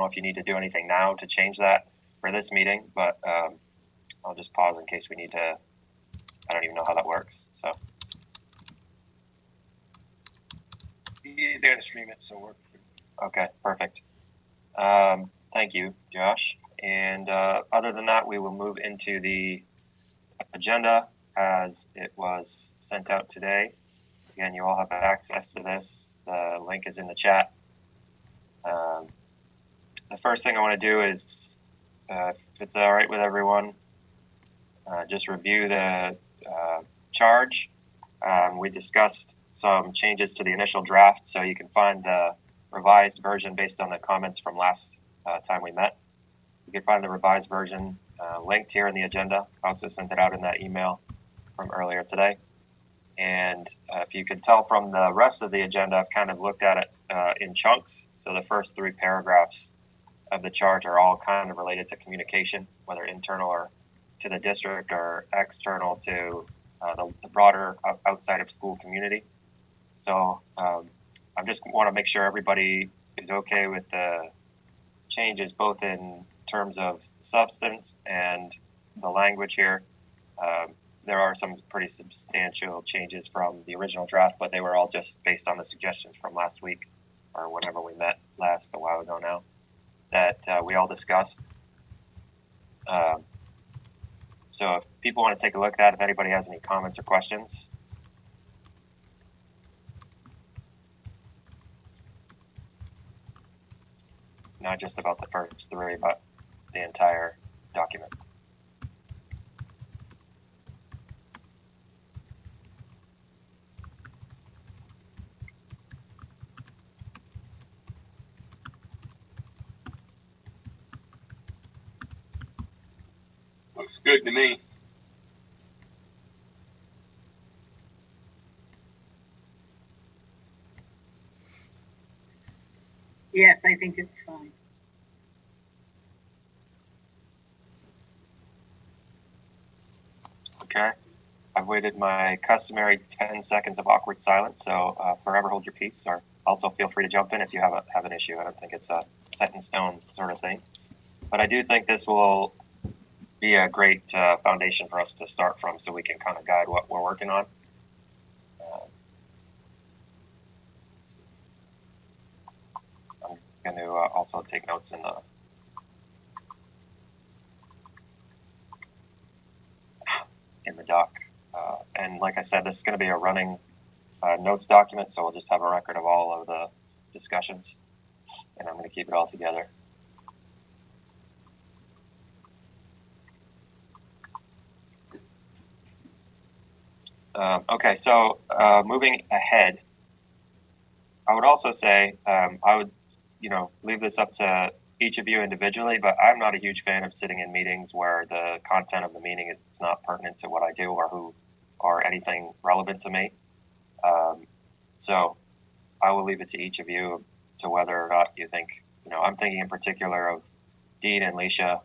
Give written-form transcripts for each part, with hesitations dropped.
know if you need to do anything now to change that for this meeting, but I'll just pause in case we need to. I don't even know how that works. So he's there to stream it, so we're okay, perfect. Thank you, Josh. And other than that, we will move into the agenda as it was sent out today. Again, you all have access to this. The link is in the chat. The first thing I want to do is, if it's all right with everyone, just review the charge. We discussed some changes to the initial draft, so you can find the revised version based on the comments from last time we met. You can find the revised version linked here in the agenda. I also sent it out in that email from earlier today. And if you can tell from the rest of the agenda, I've kind of looked at it in chunks. So the first 3 paragraphs of the charge are all kind of related to communication, whether internal or to the district or external to the broader outside of school community. So I just want to make sure everybody is okay with the changes, both in terms of substance and the language here. There are some pretty substantial changes from the original draft, but they were all just based on the suggestions from last week or whenever we met last, a while ago now, that we all discussed. So if people want to take a look at that, if anybody has any comments or questions. Not just about the first 3, but the entire document. looks good to me. Yes, I think it's fine. Okay. I've waited my customary 10 seconds of awkward silence, so forever hold your peace, or also feel free to jump in if you have an issue. I don't think it's a set in stone sort of thing. But I do think this will be a great foundation for us to start from, so we can kind of guide what we're working on. I'm going to also take notes in the doc. And like I said, this is going to be a running notes document, so we'll just have a record of all of the discussions, and I'm going to keep it all together. Okay, so moving ahead, I would also say I would, leave this up to each of you individually, but I'm not a huge fan of sitting in meetings where the content of the meeting is not pertinent to what I do or anything relevant to me. So I will leave it to each of you to whether or not you think, I'm thinking in particular of Dean and Leisha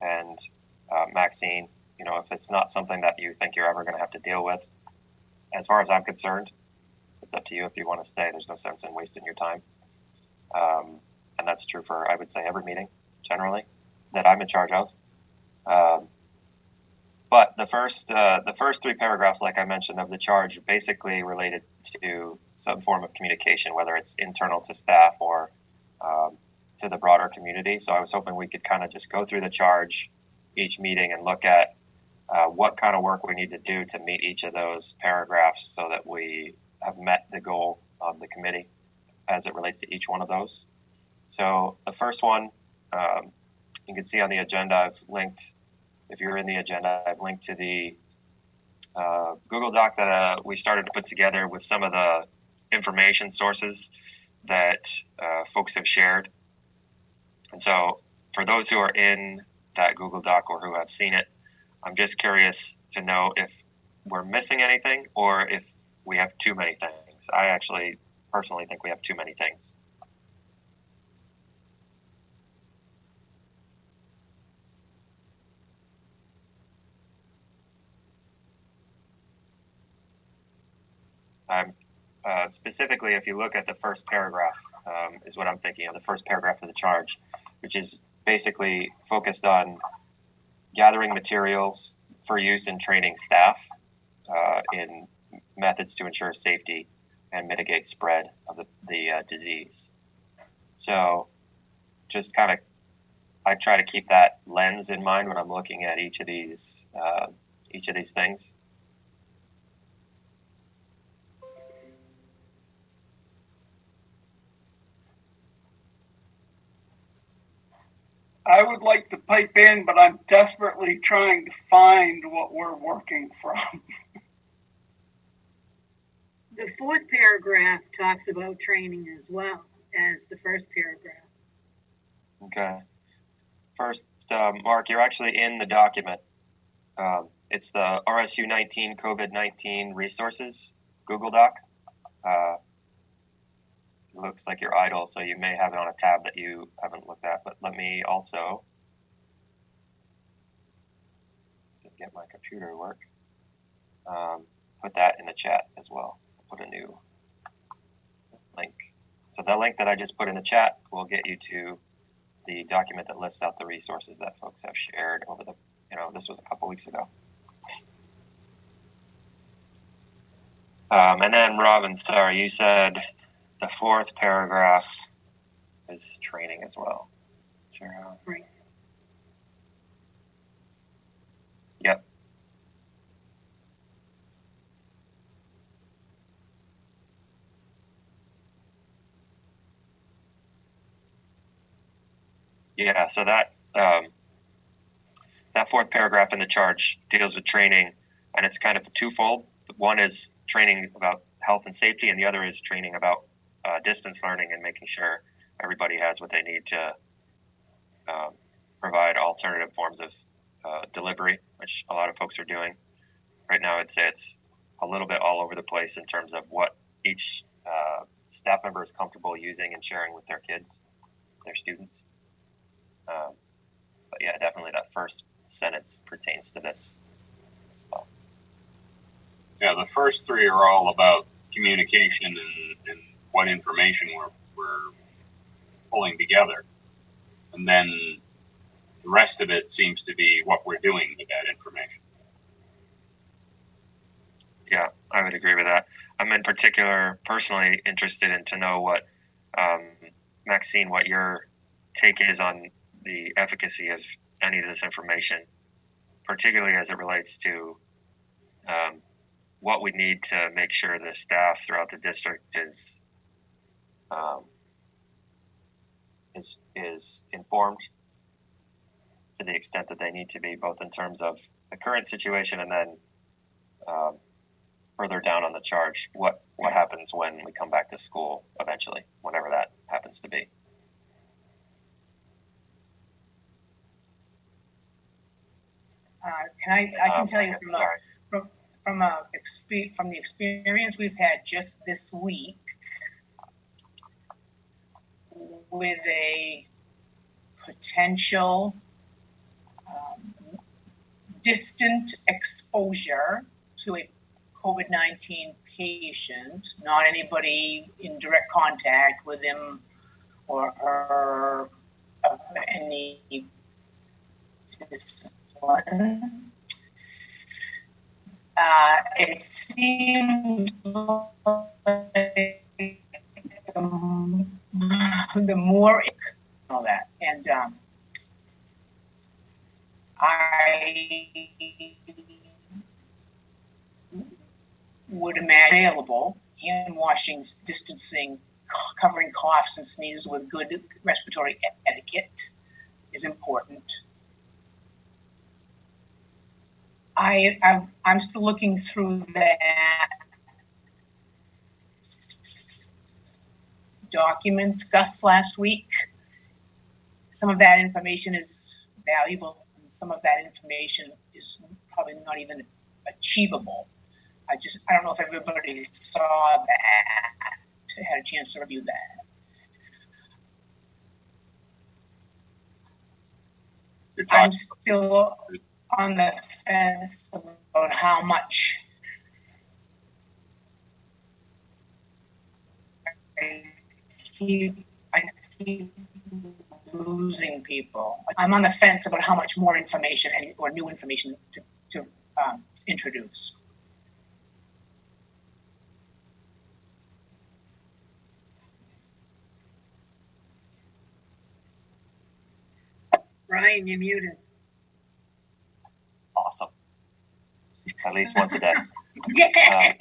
and Maxine. If it's not something that you think you're ever going to have to deal with, as far as I'm concerned, it's up to you if you want to stay. There's no sense in wasting your time. And that's true for, I would say, every meeting generally that I'm in charge of. But the first 3 paragraphs, like I mentioned, of the charge basically related to some form of communication, whether it's internal to staff or to the broader community. So I was hoping we could kind of just go through the charge each meeting and look at what kind of work we need to do to meet each of those paragraphs so that we have met the goal of the committee as it relates to each one of those. So the first one, you can see on the agenda, I've linked, if you're in the agenda, I've linked to the Google Doc that we started to put together with some of the information sources that folks have shared. And so for those who are in that Google Doc or who have seen it, I'm just curious to know if we're missing anything or if we have too many things. I actually personally think we have too many things. I'm specifically, if you look at the first paragraph, is what I'm thinking of, the first paragraph of the charge, which is basically focused on gathering materials for use in training staff in methods to ensure safety and mitigate spread of the disease. So just kind of, I try to keep that lens in mind when I'm looking at each of these things. I would like to pipe in, but I'm desperately trying to find what we're working from. The fourth paragraph talks about training as well as the first paragraph. Okay. First, Mark, you're actually in the document. It's the RSU 19 COVID-19 resources Google Doc. Looks like you're idle, so you may have it on a tab that you haven't looked at, but let me also get my computer to work. Put that in the chat as well. Put a new link. So the link that I just put in the chat will get you to the document that lists out the resources that folks have shared over the, this was a couple weeks ago. And then Robin, sorry, you said the fourth paragraph is training as well. Sure. Right. Yep. Yeah, so that fourth paragraph in the charge deals with training, and it's kind of twofold. One is training about health and safety, and the other is training about distance learning and making sure everybody has what they need to provide alternative forms of delivery, which a lot of folks are doing. Right now, I'd say it's a little bit all over the place in terms of what each staff member is comfortable using and sharing with their kids, their students. But yeah, definitely that first sentence pertains to this as well. Yeah, the first three are all about communication and what information we're pulling together. And then the rest of it seems to be what we're doing with that information. Yeah, I would agree with that. I'm in particular personally interested in to know what, Maxine, what your take is on the efficacy of any of this information, particularly as it relates to what we need to make sure the staff throughout the district is informed to the extent that they need to be, both in terms of the current situation and then further down on the charge, what happens when we come back to school eventually, whenever that happens to be. I can tell you from the experience we've had just this week with a potential distant exposure to a COVID-19 patient, not anybody in direct contact with him or any discipline. It seemed like the more all that, and I would imagine available hand washing, distancing, covering coughs and sneezes with good respiratory etiquette is important. I'm still looking through that document discussed last week. Some of that information is valuable, and some of that information is probably not even achievable. I don't know if everybody saw that, had a chance to review that. I'm still on the fence about how much keep losing people. I'm on the fence about how much more information or new information to introduce. Ryan, you're muted. Awesome. At least once a day. Yeah.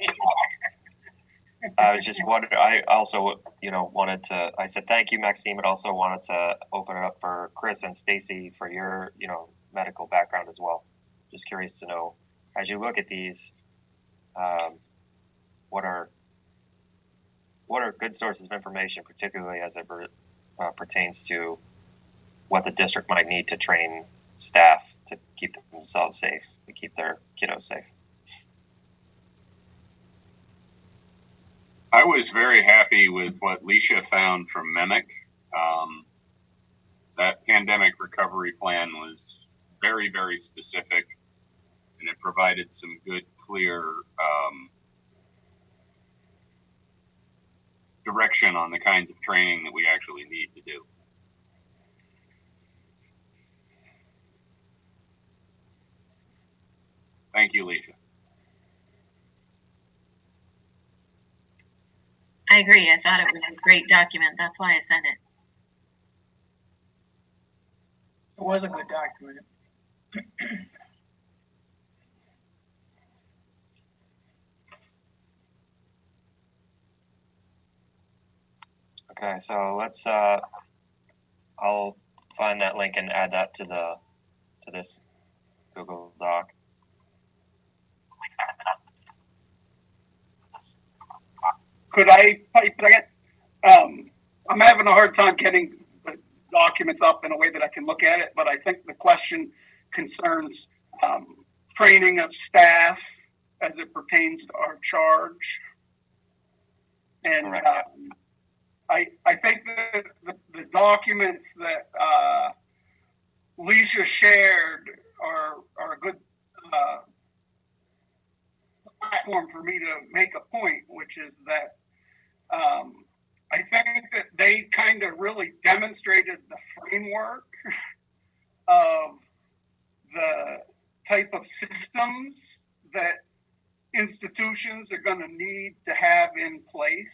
I was just wondering, I also, wanted to, I said, thank you, Maxime, but also wanted to open it up for Chris and Stacy for your, medical background as well. Just curious to know, as you look at these, what are good sources of information, particularly as it pertains to what the district might need to train staff to keep themselves safe, to keep their kiddos safe? I was very happy with what Leisha found from MEMIC. That pandemic recovery plan was very, very specific, and it provided some good, clear direction on the kinds of training that we actually need to do. Thank you, Leisha. I agree. I thought it was a great document. That's why I sent it. It was a good document. Okay, so let's, I'll find that link and add that to this Google Doc. Could I pipe that? I'm having a hard time getting the documents up in a way that I can look at it, but I think the question concerns training of staff as it pertains to our charge. And I think that the documents that Leisha shared are a good platform for me to make a point, which is that I think that they kind of really demonstrated the framework of the type of systems that institutions are going to need to have in place.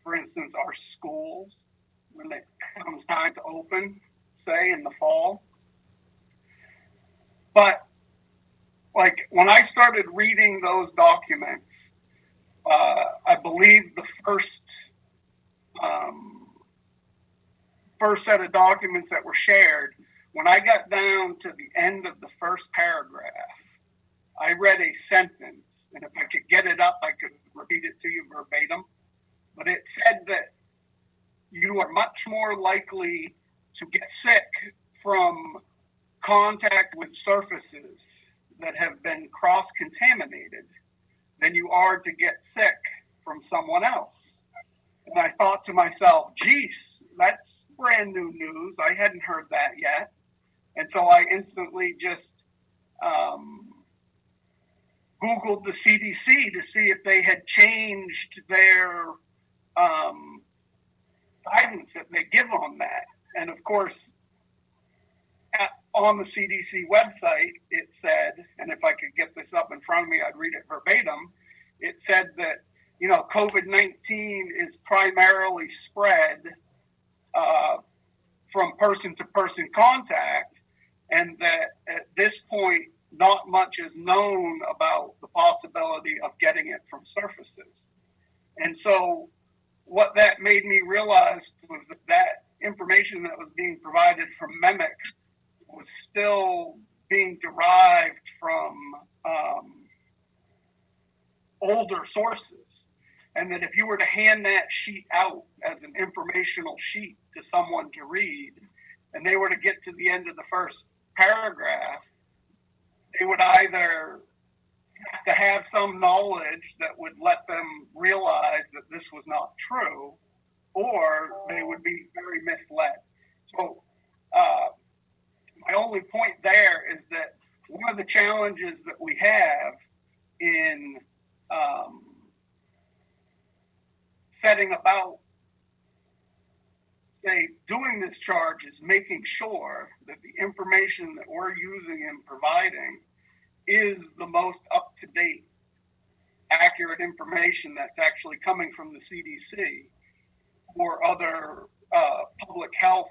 For instance, our schools, when it comes time to open, say in the fall. But like when I started reading those documents, I believe the first set of documents that were shared, when I got down to the end of the first paragraph, I read a sentence, and if I could get it up, I could repeat it to you verbatim. But it said that you are much more likely to get sick from contact with surfaces that have been cross-contaminated than you are to get sick from someone else. And I thought to myself, geez, that's brand new news. I hadn't heard that yet. And so I instantly just Googled the CDC to see if they had changed their guidance that they give on that. And of course, on the CDC website, it said, and if I could get this up in front of me, I'd read it verbatim. It said that, COVID-19 is primarily spread from person-to-person contact, and that at this point, not much is known about the possibility of getting it from surfaces. And so what that made me realize was that information that was being provided from MEMIC was still being derived from older sources. And that if you were to hand that sheet out as an informational sheet to someone to read, and they were to get to the end of the first paragraph, they would either have to have some knowledge that would let them realize that this was not true, or they would be very misled. So my only point there is that one of the challenges that we have in setting about behind this charge is making sure that the information that we're using and providing is the most up-to-date, accurate information that's actually coming from the CDC or other public health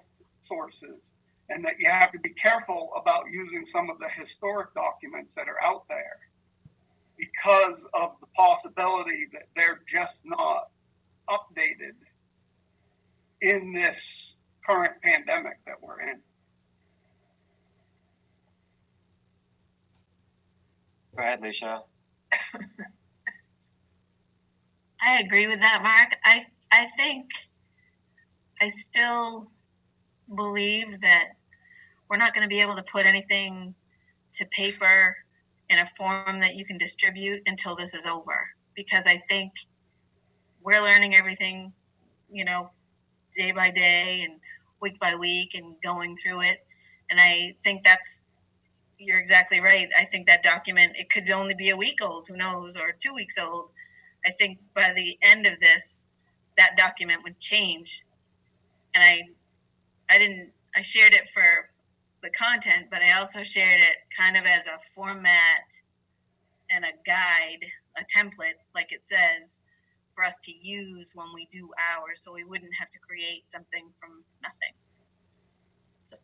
sources, and that you have to be careful about using some of the historic documents that are out there because of the possibility that they're just not updated in this current pandemic that we're in. Go ahead, Leisha. I agree with that, Mark. I think I still believe that we're not going to be able to put anything to paper in a form that you can distribute until this is over, because I think we're learning everything, you know, day by day and week by week and going through it. And I think you're exactly right. I think that document, it could only be a week old, who knows, or 2 weeks old. I think by the end of this, that document would change. And I shared it for the content, but I also shared it kind of as a format and a guide, a template, like it says, for us to use when we do ours, so we wouldn't have to create something from nothing. So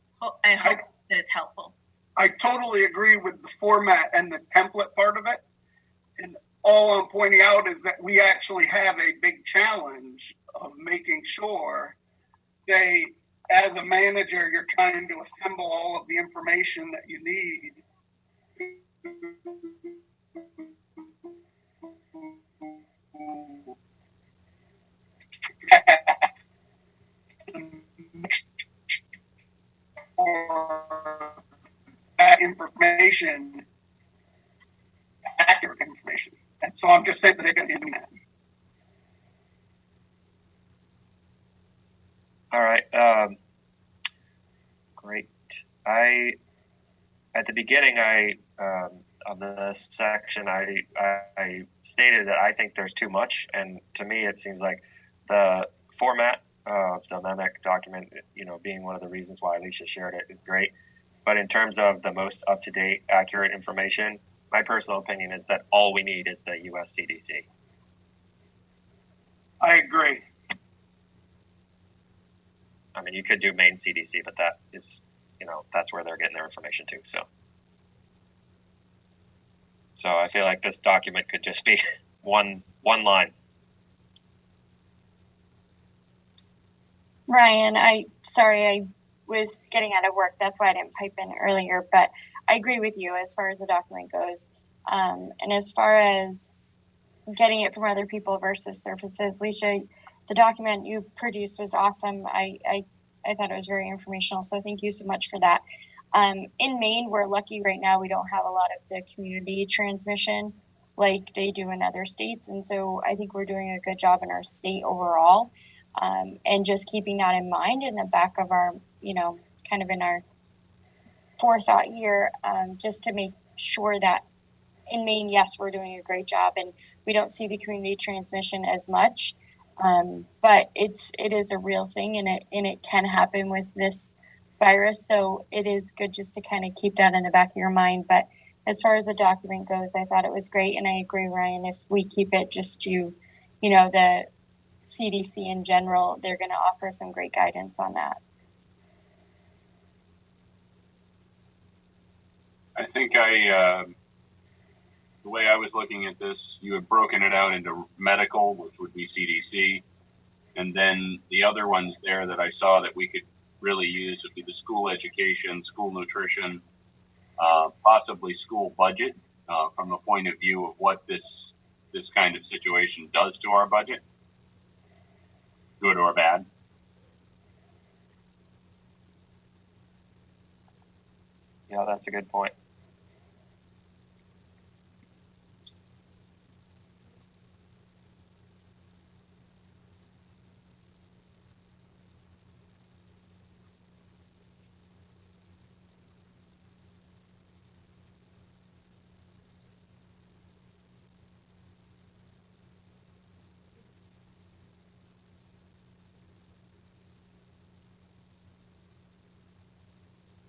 I hope that it's helpful. I totally agree with the format and the template part of it. And all I'm pointing out is that we actually have a big challenge of making sure as a manager, you're trying to assemble all of the information that you need that information, accurate information. And so I'm just saying that they're going to do that. All right. Great. At the beginning, of the section, I stated that I think there's too much, and to me, it seems like the format of the memic document, being one of the reasons why Alicia shared it, is great. But in terms of the most up-to-date, accurate information, my personal opinion is that all we need is the US CDC. I agree. I mean, you could do Maine CDC, but that is, that's where they're getting their information too. So I feel like this document could just be one line. Ryan, I was getting out of work. That's why I didn't pipe in earlier, but I agree with you as far as the document goes. And as far as getting it from other people versus surfaces, Leisha, the document you produced was awesome. I thought it was very informational, so thank you so much for that. In Maine, we're lucky right now. We don't have a lot of the community transmission like they do in other states, and so I think we're doing a good job in our state overall. And just keeping that in mind in the back of our, kind of in our forethought here, just to make sure that in Maine, yes, we're doing a great job, and we don't see the community transmission as much. But it is a real thing, and it can happen with this virus. So it is good just to kind of keep that in the back of your mind. But as far as the document goes, I thought it was great, and I agree, Ryan. If we keep it just to, the CDC in general, they're going to offer some great guidance on that. I think the way I was looking at this, you had broken it out into medical, which would be CDC, and then the other ones there that I saw that we could really use would be the school education, school nutrition, possibly school budget, from the point of view of what this kind of situation does to our budget, good or bad. Yeah, that's a good point.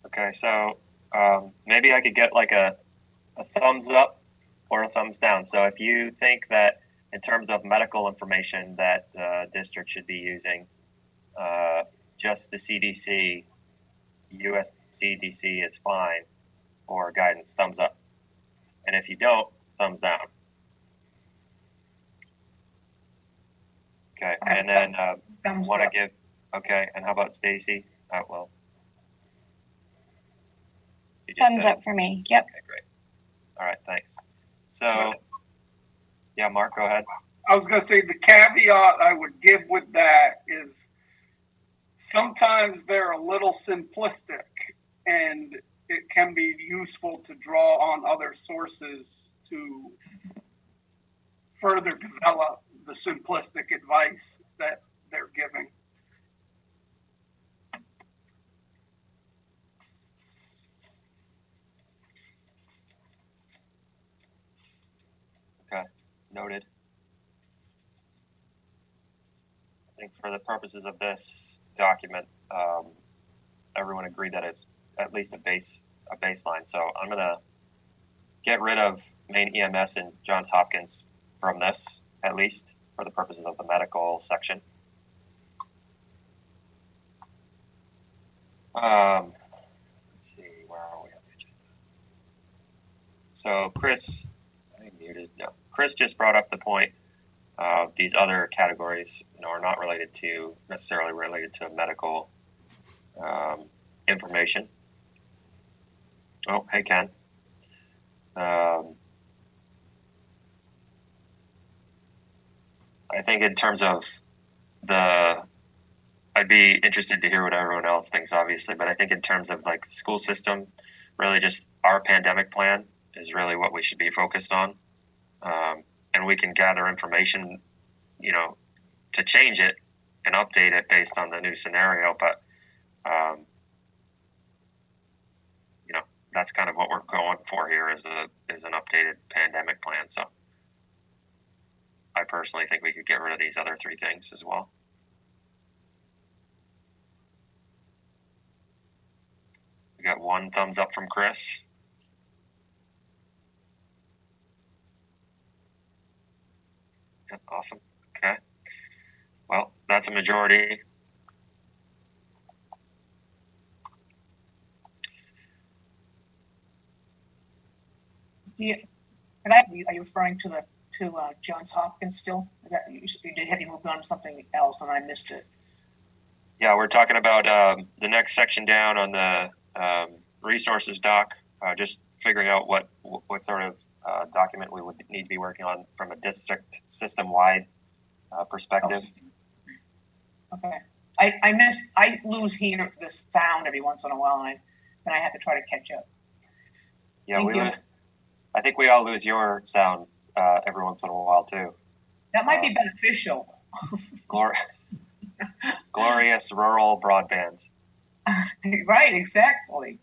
Okay, so maybe I could get like a thumbs up or a thumbs down. So if you think that in terms of medical information that the district should be using just the CDC, US CDC is fine for guidance, thumbs up. And if you don't, thumbs down. Okay, and then Thumbs want to up. give, okay, and how about Stacy? Well, you just Thumbs said- up for me. Yep. Okay, great. All right, thanks. So, yeah, Mark, go ahead. I was going to say the caveat I would give with that is sometimes they're a little simplistic, and it can be useful to draw on other sources to further develop the simplistic advice that they're giving. Okay, noted. I think for the purposes of this document, everyone agreed that it's at least a baseline. So I'm gonna get rid of Maine EMS and Johns Hopkins from this, at least for the purposes of the medical section. Let's see, where are we on the agenda? So Chris, I muted. No, Chris just brought up the point of these other categories, are not necessarily related to medical information. Oh, hey Ken. I think in terms of I'd be interested to hear what everyone else thinks, obviously, but I think in terms of like the school system, really just our pandemic plan is really what we should be focused on. And we can gather information, to change it and update it based on the new scenario. But, that's kind of what we're going for here is an updated pandemic plan. So I personally think we could get rid of these other three things as well. We got one thumbs up from Chris. Yeah, awesome. Okay. Well, that's a majority. Are you referring to Johns Hopkins still? Is that have you moved on to something else and I missed it? Yeah, we're talking about the next section down on the resources doc. Just figuring out what sort of document we would need to be working on from a district system-wide perspective. Okay. I lose the sound every once in a while, and I have to try to catch up. Yeah, I think we all lose your sound every once in a while too. That might be beneficial. Glorious rural broadband. Right, exactly.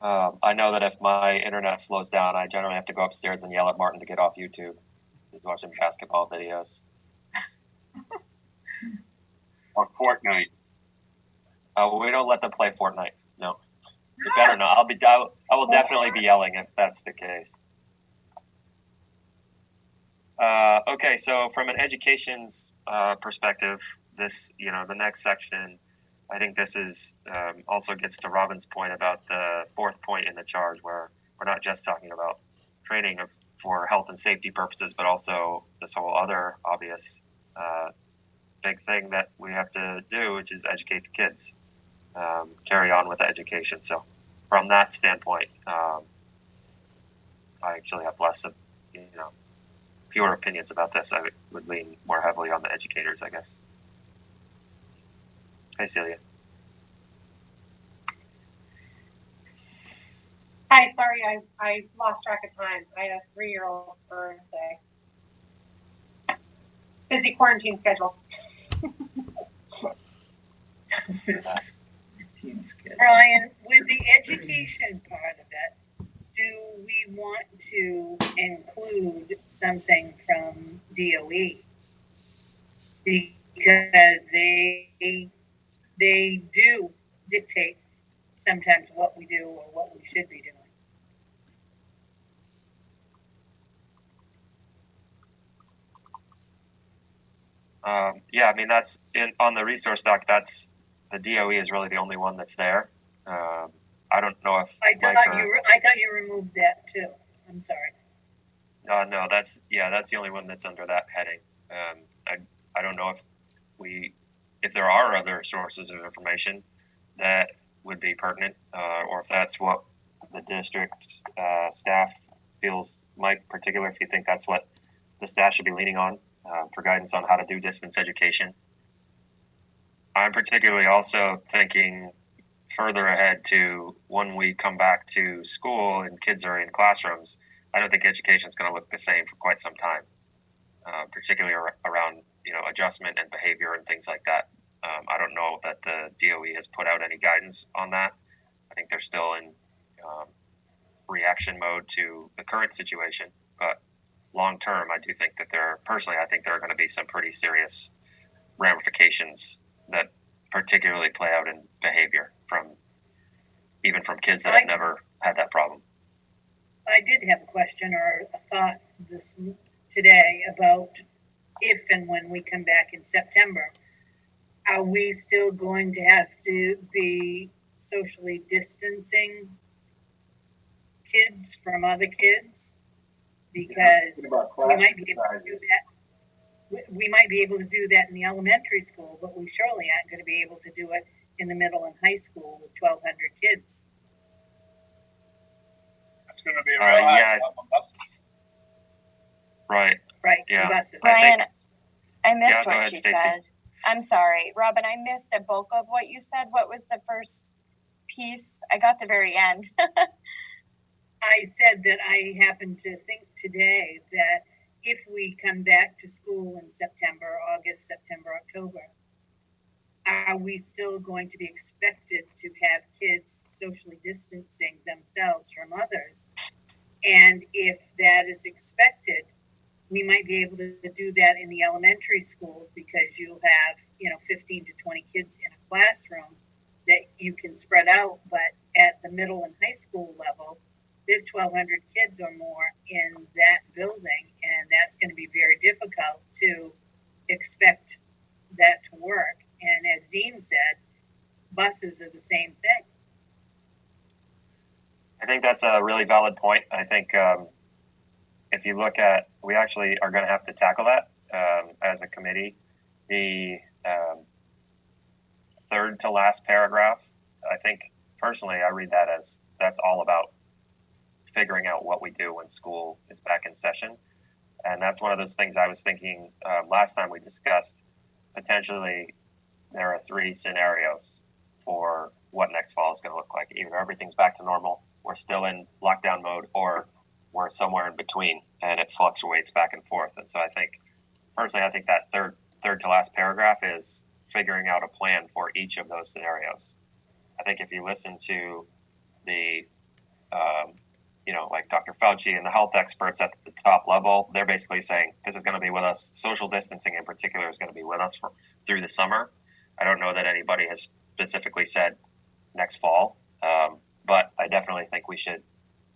I know that if my internet slows down, I generally have to go upstairs and yell at Martin to get off YouTube. He's watching basketball videos. Or Fortnite. We don't let them play Fortnite. No, you better not. I will definitely be yelling if that's the case. Okay, so from an education's perspective, this, the next section, I think this is also gets to Robin's point about the fourth point in the charge, where we're not just talking about training for health and safety purposes, but also this whole other obvious big thing that we have to do, which is educate the kids, carry on with the education. So from that standpoint, I actually have less of, fewer opinions about this. I would lean more heavily on the educators, I guess. Hey, Celia. Hi, sorry, I lost track of time. I had a 3-year-old birthday. Busy quarantine schedule. Brian, with the education part of it, do we want to include something from DOE? Because they they do dictate sometimes what we do or what we should be doing. Yeah, I mean, that's on the resource doc. That's the DOE is really the only one that's there. I don't know if I thought you removed that too. I'm sorry. No, that's the only one that's under that heading. I don't know if there are other sources of information that would be pertinent, or if that's what the district staff feels. Mike, particular, if you think that's what the staff should be leaning on for guidance on how to do distance education. I'm particularly also thinking further ahead to when we come back to school and kids are in classrooms. I don't think education is going to look the same for quite some time, particularly around adjustment and behavior and things like that. I don't know that the DOE has put out any guidance on that. I think they're still in reaction mode to the current situation. But long term, I do think that I think there are going to be some pretty serious ramifications that particularly play out in behavior even from kids that have never had that problem. I did have a question or a thought today about if and when we come back in September, are we still going to have to be socially distancing kids from other kids? Because we might be able to do that. We might be able to do that in the elementary school, but we surely aren't going to be able to do it in the middle and high school with 1,200 kids. It's going to be a real high problem. Right. Right. Yeah. Ryan, I missed what ahead, she Stacey. said. I'm sorry, Robin. I missed a bulk of what you said. What was the first piece? I got the very end. I said that I happen to think today that if we come back to school in September, August, September, October, are we still going to be expected to have kids socially distancing themselves from others? And if that is expected, we might be able to do that in the elementary schools because you have, 15 to 20 kids in a classroom that you can spread out. But at the middle and high school level, there's 1,200 kids or more in that building, and that's going to be very difficult to expect that to work. And as Dean said, buses are the same thing. I think that's a really valid point. I think if you look at, we actually are going to have to tackle that as a committee. The third to last paragraph, I think personally, I read that as that's all about figuring out what we do when school is back in session. And that's one of those things I was thinking last time we discussed. Potentially, there are 3 scenarios for what next fall is going to look like. Either everything's back to normal, we're still in lockdown mode, or we're somewhere in between and it fluctuates back and forth. And so I think, personally, I think that third to last paragraph is figuring out a plan for each of those scenarios. I think if you listen to the, like Dr. Fauci and the health experts at the top level, they're basically saying this is going to be with us. Social distancing in particular is going to be with us through the summer. I don't know that anybody has specifically said next fall, but I definitely think we should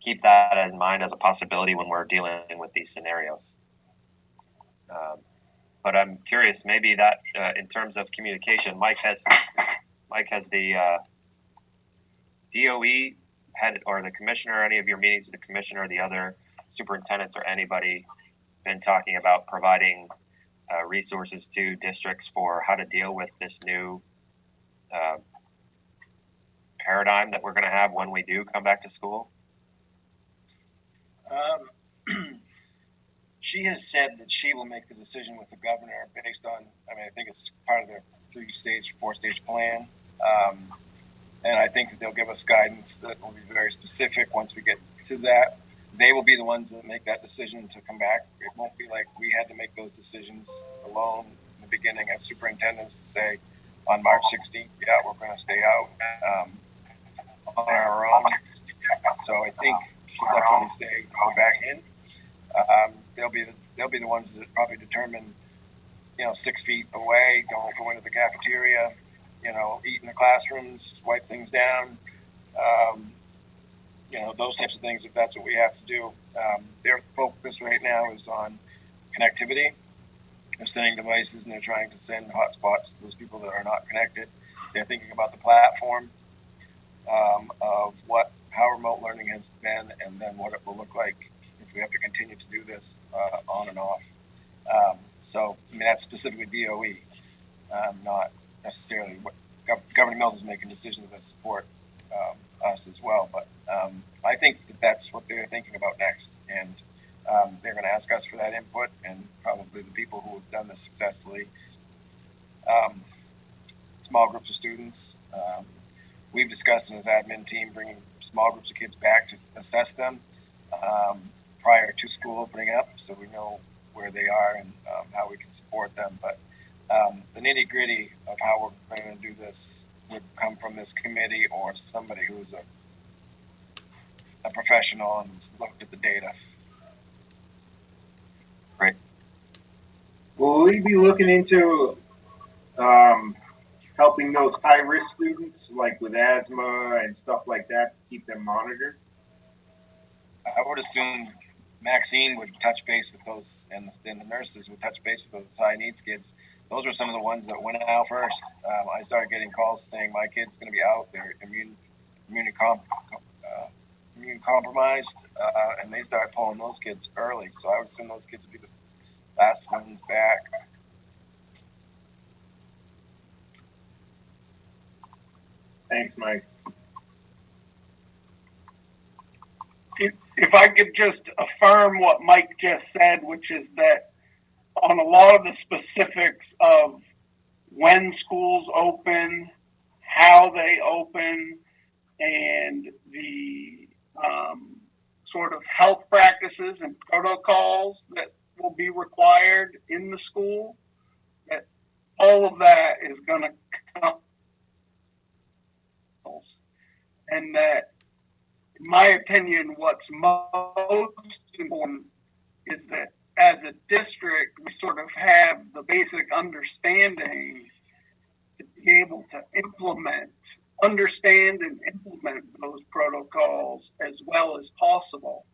keep that in mind as a possibility when we're dealing with these scenarios. But I'm curious, maybe that in terms of communication, Mike has the DOE had, or the commissioner, any of your meetings with the commissioner, or the other superintendents, or anybody been talking about providing resources to districts for how to deal with this new paradigm that we're going to have when we do come back to school? She has said that she will make the decision with the governor based on, I think it's part of their 3-stage, 4-stage plan. And I think that they'll give us guidance that will be very specific once we get to that. They will be the ones that make that decision to come back. It won't be like we had to make those decisions alone in the beginning as superintendents to say on March 16th, yeah, we're going to stay out on our own. So I think she'll definitely go back in. They'll be the ones that probably determine, 6 feet away, don't go into the cafeteria, eat in the classrooms, wipe things down, those types of things, if that's what we have to do. Their focus right now is on connectivity. They're sending devices and they're trying to send hotspots to those people that are not connected. They're thinking about the platform of how remote learning has been, and then what it will look like if we have to continue to do this on and off. That's specifically DOE, not necessarily what Governor Mills is making decisions that support us as well. But I think that's what they're thinking about next, and they're going to ask us for that input, and probably the people who have done this successfully, small groups of students. We've discussed in his admin team bringing small groups of kids back to assess them prior to school opening up, so we know where they are and how we can support them. But the nitty gritty of how we're going to do this would come from this committee or somebody who's a professional and looked at the data. Great. Will we be looking into helping those high-risk students, like with asthma and stuff like that, to keep them monitored? I would assume Maxine would touch base with those, and the nurses would touch base with those high needs kids. Those were some of the ones that went out first. I started getting calls saying my kid's going to be out, they're immune compromised, and they started pulling those kids early. So I would assume those kids would be the last ones back. Thanks, Mike. If I could just affirm what Mike just said, which is that on a lot of the specifics of when schools open, how they open, and the sort of health practices and protocols that will be required in the school, that all of that is going to come. And that, in my opinion, what's most important is that as a district, we sort of have the basic understanding to be able to understand and implement those protocols as well as possible,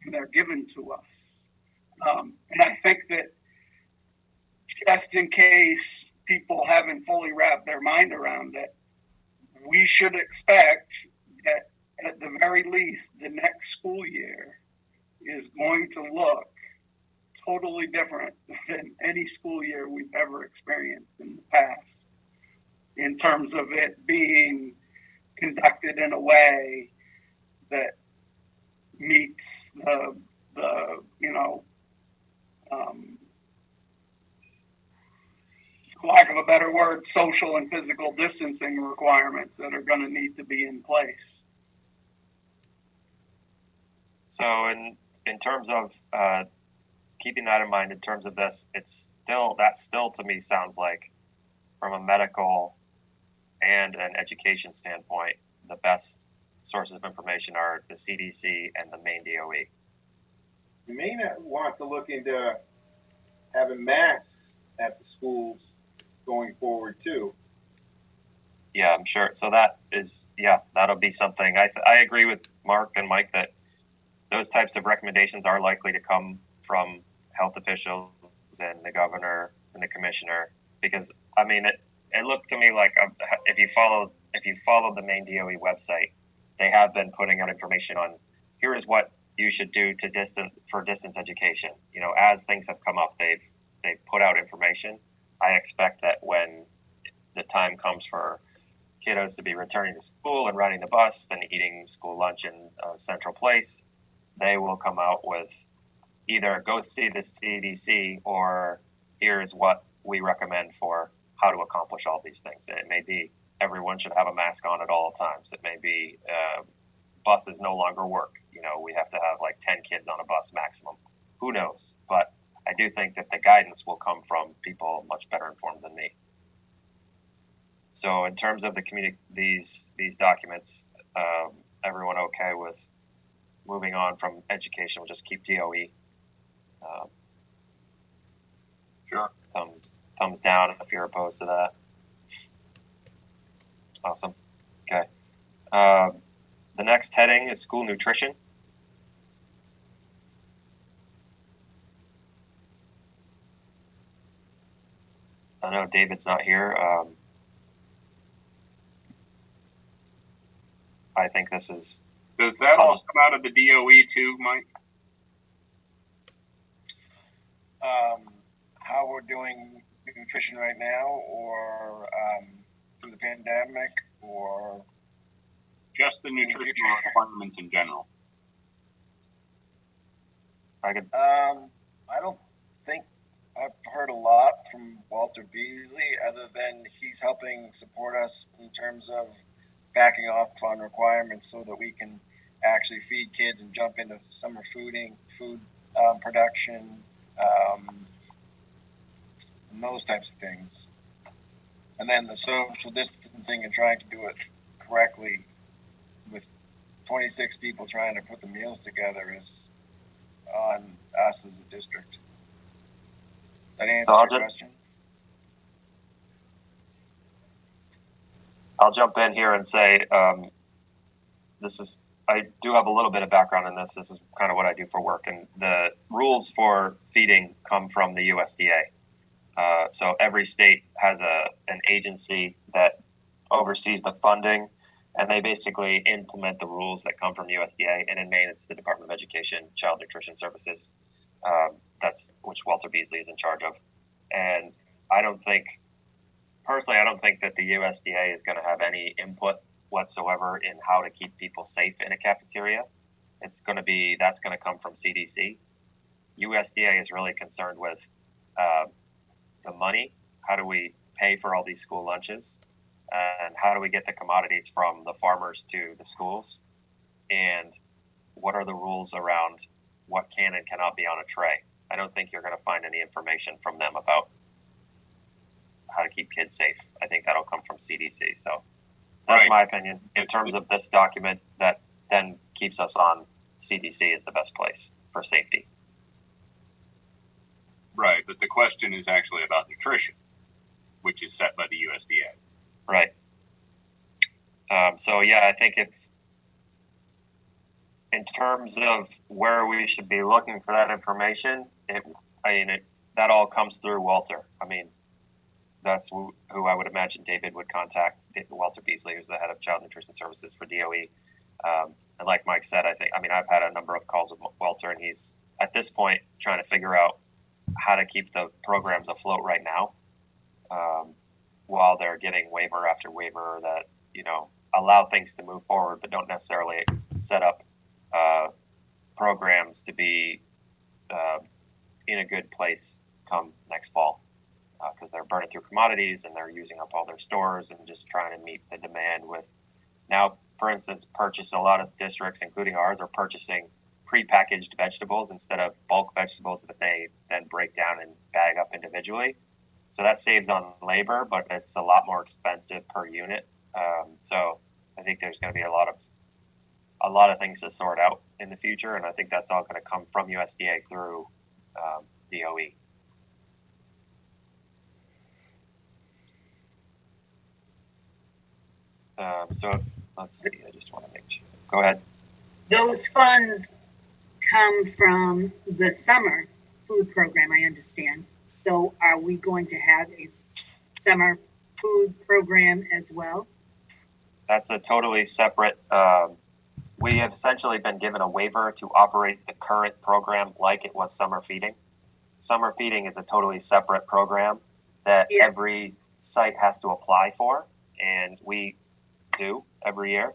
and they're given to us. And I think that just in case people haven't fully wrapped their mind around it, we should expect that at the very least, the next school year is going to look totally different than any school year we've ever experienced in the past, in terms of it being conducted in a way that meets the for lack of a better word, social and physical distancing requirements that are going to need to be in place. So in terms of keeping that in mind, in terms of this, that still to me sounds like, from a medical and an education standpoint, the best sources of information are the CDC and the main DOE. You may not want to look into having masks at the schools going forward too. Yeah, I'm sure. So that'll be something. I agree with Mark and Mike that those types of recommendations are likely to come from health officials and the governor and the commissioner, because it looked to me like if you follow the main DOE website, they have been putting out information on here is what you should do for distance education. As things have come up, they've put out information. I expect that when the time comes for kiddos to be returning to school and riding the bus and eating school lunch in a central place, they will come out with either go see the CDC or here's what we recommend for how to accomplish all these things. It may be everyone should have a mask on at all times. It may be buses no longer work. We have to have like 10 kids on a bus maximum. Who knows? But I do think that the guidance will come from people much better informed than me. So in terms of these documents, everyone okay with moving on from education? We'll just keep DOE. Sure. Thumbs down if you're opposed to that. Awesome. Okay. The next heading is school nutrition. I know David's not here. I think this is. Does that all come out of the DOE too, Mike? How we're doing nutrition right now, or through the pandemic, or just the nutritional requirements in general? I could. I don't think I've heard a lot from Walter Beasley, other than he's helping support us in terms of backing off on requirements so that we can actually feed kids and jump into summer food production, and those types of things. And then the social distancing and trying to do it correctly with 26 people trying to put the meals together is on us as a district. That answers your question? I'll jump in here and say, I do have a little bit of background in this. This is kind of what I do for work. And the rules for feeding come from the USDA. So every state has an agency that oversees the funding, and they basically implement the rules that come from USDA. And in Maine, it's the Department of Education, Child Nutrition Services. That's which Walter Beasley is in charge of. And I don't think that the USDA is going to have any input whatsoever in how to keep people safe in a cafeteria. That's going to come from CDC. USDA is really concerned with the money. How do we pay for all these school lunches? And how do we get the commodities from the farmers to the schools? And what are the rules around what can and cannot be on a tray? I don't think you're going to find any information from them about how to keep kids safe. I think that'll come from CDC. So that's my opinion. In terms of this document, that then keeps us on CDC is the best place for safety. Right, but the question is actually about nutrition, which is set by the USDA. Right. So yeah, I think in terms of where we should be looking for that information, that all comes through Walter. I mean, that's who I would imagine David would contact. Walter Beasley, who's the head of Child Nutrition Services for DOE. And like Mike said, I've had a number of calls with Walter, and he's at this point trying to figure out how to keep the programs afloat right now, while they're getting waiver after waiver that, allow things to move forward, but don't necessarily set up programs to be in a good place come next fall, because they're burning through commodities and they're using up all their stores and just trying to meet the demand with now, for instance, a lot of districts, including ours, are purchasing prepackaged vegetables instead of bulk vegetables that they then break down and bag up individually. So that saves on labor, but it's a lot more expensive per unit. So I think there's going to be a lot of things to sort out in the future, and I think that's all going to come from USDA through DOE. So let's see. I just want to make sure. Go ahead. Those funds come from the summer food program, I understand. So are we going to have a summer food program as well? That's a totally separate. We have essentially been given a waiver to operate the current program like it was summer feeding. Summer feeding is a totally separate program that every site has to apply for, and we do every year.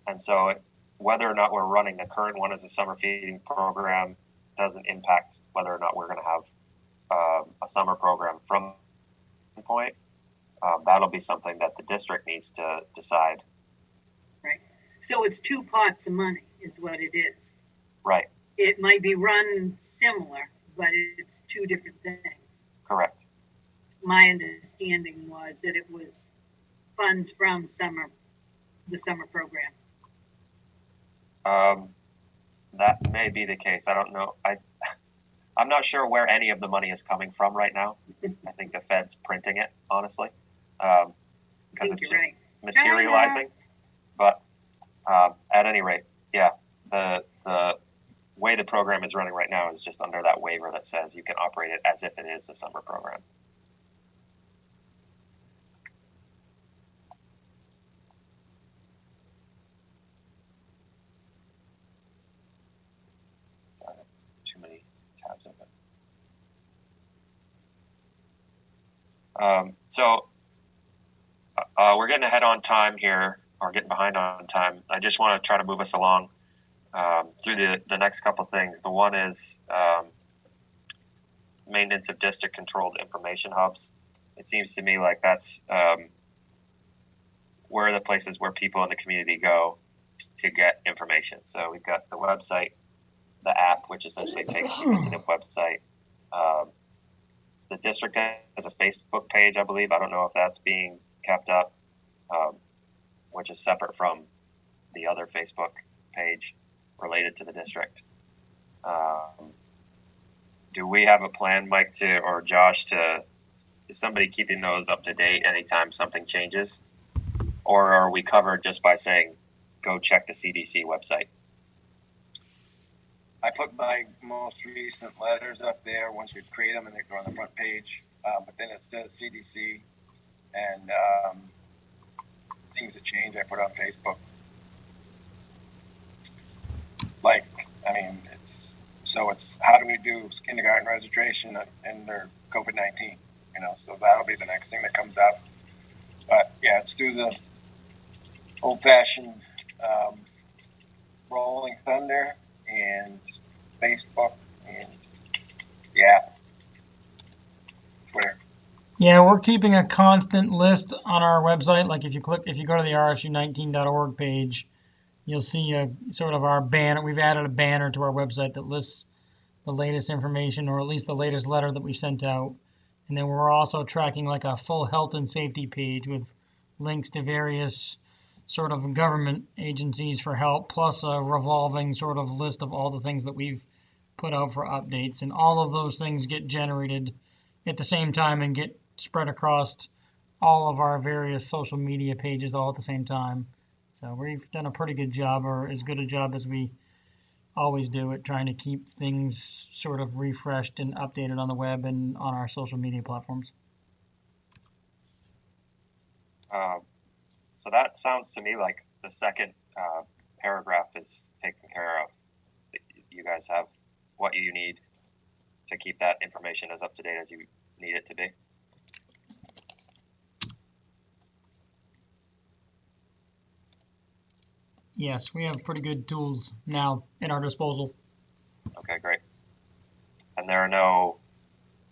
And so whether or not we're running the current one as a summer feeding program doesn't impact whether or not we're going to have a summer program from that point. That'll be something that the district needs to decide. Right. So it's two pots of money is what it is. Right. It might be run similar, but it's two different things. Correct. My understanding was that it was funds from the summer program. That may be the case. I don't know. I'm not sure where any of the money is coming from right now. I think the Fed's printing it, honestly. because think it's you're just right. materializing. But at any rate, yeah, the way the program is running right now is just under that waiver that says you can operate it as if it is a summer program. Sorry, too many tabs open. So we're getting ahead on time here, or getting behind on time. I just want to try to move us along through the next couple of things. The one is maintenance of district controlled information hubs. It seems to me like that's where the places where people in the community go to get information. So we've got the website, the app, which essentially takes you to the website. The district has a Facebook page, I believe. I don't know if that's being kept up, which is separate from the other Facebook page related to the district. Do we have a plan, Mike, or Josh, is somebody keeping those up to date anytime something changes? Or are we covered just by saying, go check the CDC website? I put my most recent letters up there. Once you create them, and they go on the front page. But then it says CDC, and things that change, I put on Facebook. Like, I mean, it's how do we do kindergarten registration under COVID-19? You know, so that'll be the next thing that comes up. But yeah, it's through the old-fashioned rolling thunder and Facebook and the app, Twitter. Yeah, we're keeping a constant list on our website. Like if you go to the rsu19.org page, you'll see a sort of our banner. We've added a banner to our website that lists the latest information, or at least the latest letter that we sent out. And then we're also tracking like a full health and safety page with links to various sort of government agencies for help, plus a revolving sort of list of all the things that we've put out for updates. And all of those things get generated at the same time and get spread across all of our various social media pages all at the same time. So we've done a pretty good job, or as good a job as we always do, at trying to keep things sort of refreshed and updated on the web and on our social media platforms. So that sounds to me like the second paragraph is taken care of. You guys have what you need to keep that information as up to date as you need it to be. Yes, we have pretty good tools now at our disposal. Okay, great. And there are no,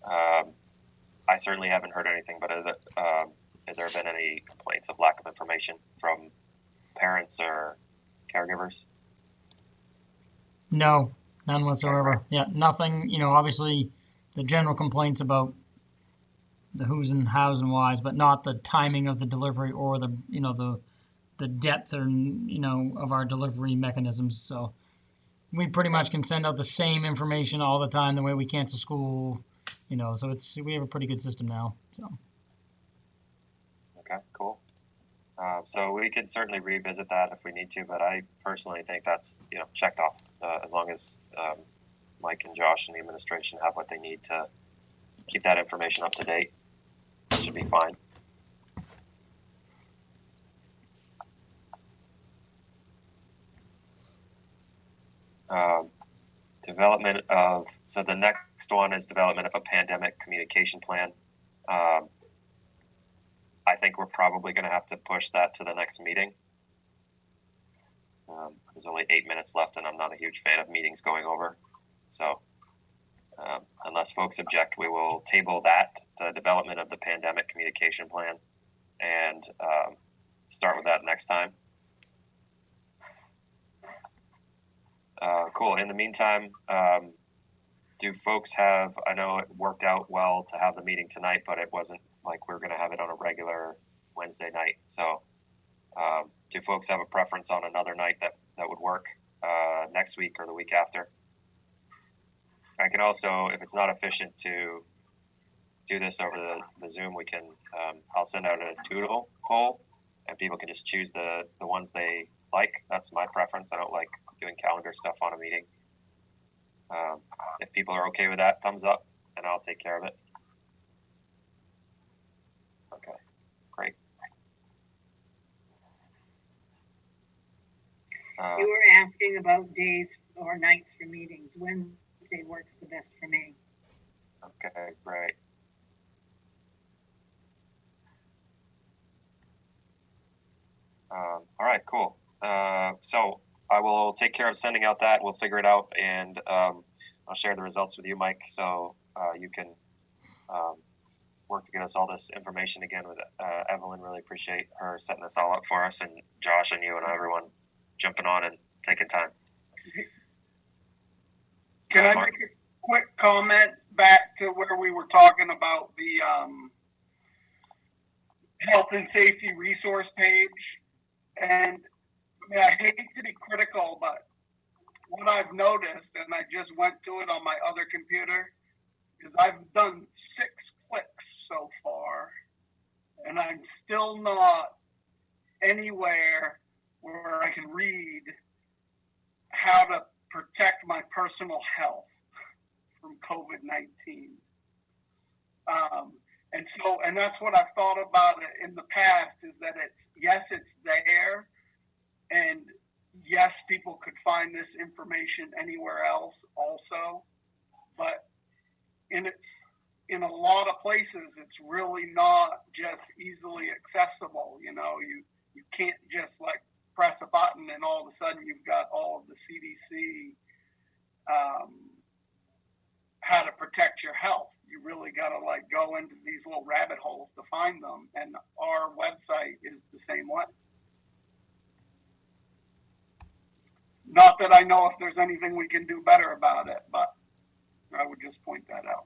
I certainly haven't heard anything, but has there been any complaints of lack of information from parents or caregivers? No, none whatsoever. Okay, Yeah, nothing, obviously the general complaints about the who's and how's and why's, but not the timing of the delivery or the depth of our delivery mechanisms. So we pretty much can send out the same information all the time the way we cancel school, so we have a pretty good system now. So. Okay, cool. So we could certainly revisit that if we need to, but I personally think that's checked off as long as Mike and Josh and the administration have what they need to keep that information up to date. It should be fine. So the next one is development of a pandemic communication plan. I think we're probably going to have to push that to the next meeting. There's only 8 minutes left, and I'm not a huge fan of meetings going over. So unless folks object, we will table that, the development of the pandemic communication plan, and start with that next time. Cool. In the meantime, do folks I know it worked out well to have the meeting tonight, but it wasn't like we're going to have it on a regular Wednesday night. So do folks have a preference on another night that would work next week or the week after? I can also, if it's not efficient to do this over the Zoom, we can, I'll send out a doodle poll and people can just choose the ones they like. That's my preference. I don't like doing calendar stuff on a meeting. If people are okay with that, thumbs up and I'll take care of it. Okay, great. You were asking about days or nights for meetings. Wednesday works the best for me. Okay, great. All right, cool. So I will take care of sending out that. We'll figure it out, and I'll share the results with you, Mike, so you can work to get us all this information again with Evelyn. Really appreciate her setting this all up for us, and Josh and you and everyone jumping on and taking time. Can I make a quick comment back to where we were talking about the health and safety resource page? And I mean, I hate to be critical, but what I've noticed, and I just went to it on my other computer, is I've done 6 clicks so far, and I'm still not anywhere where I can read how to protect my personal health from COVID-19. And that's what I've thought about it in the past, is that it's there, and yes, people could find this information anywhere else also, but in a lot of places, it's really not just easily accessible. You know, you can't just like press a button and all of a sudden you've got all of the CDC how to protect your health. You really got to like go into these little rabbit holes to find them, and our website is the same way. Not that I know if there's anything we can do better about it, but I would just point that out.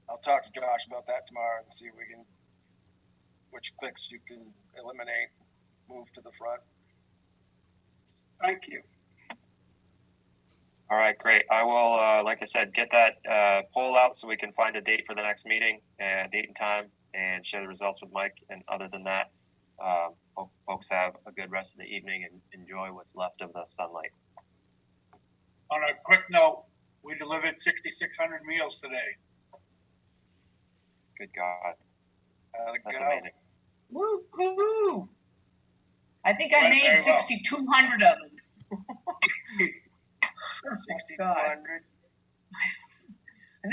I'll talk to Josh about that tomorrow and see if we can, which clicks you can eliminate, move to the front. Thank you. All right, great. I will, like I said, get that poll out so we can find a date for the next meeting, date and time, and share the results with Mike. And other than that, hope folks have a good rest of the evening and enjoy what's left of the sunlight. On a quick note, we delivered 6,600 meals today. Good God. That's Go. amazing. Woo-hoo! I think I Went made very well. 6,200 of them. 6,200. I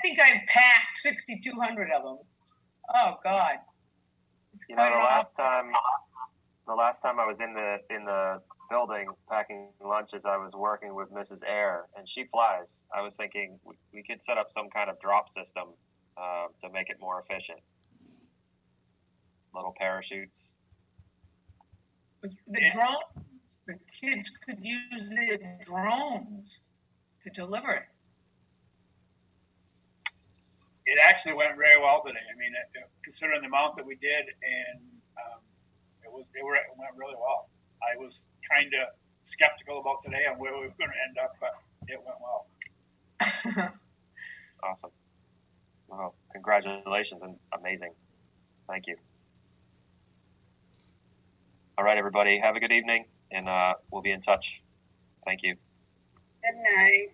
think I packed 6,200 of them. Oh God. It's You know, quite awesome. the last time I was in the building packing lunches, I was working with Mrs. Air, and she flies. I was thinking we could set up some kind of drop system to make it more efficient. Little parachutes. The kids could use their drones to deliver it. It actually went very well today. I mean, considering the amount that we did, and it went really well. I was kind of skeptical about today and where we were going to end up, but it went well. Awesome. Well, congratulations and amazing. Thank you. All right, everybody. Have a good evening, and we'll be in touch. Thank you. Good night.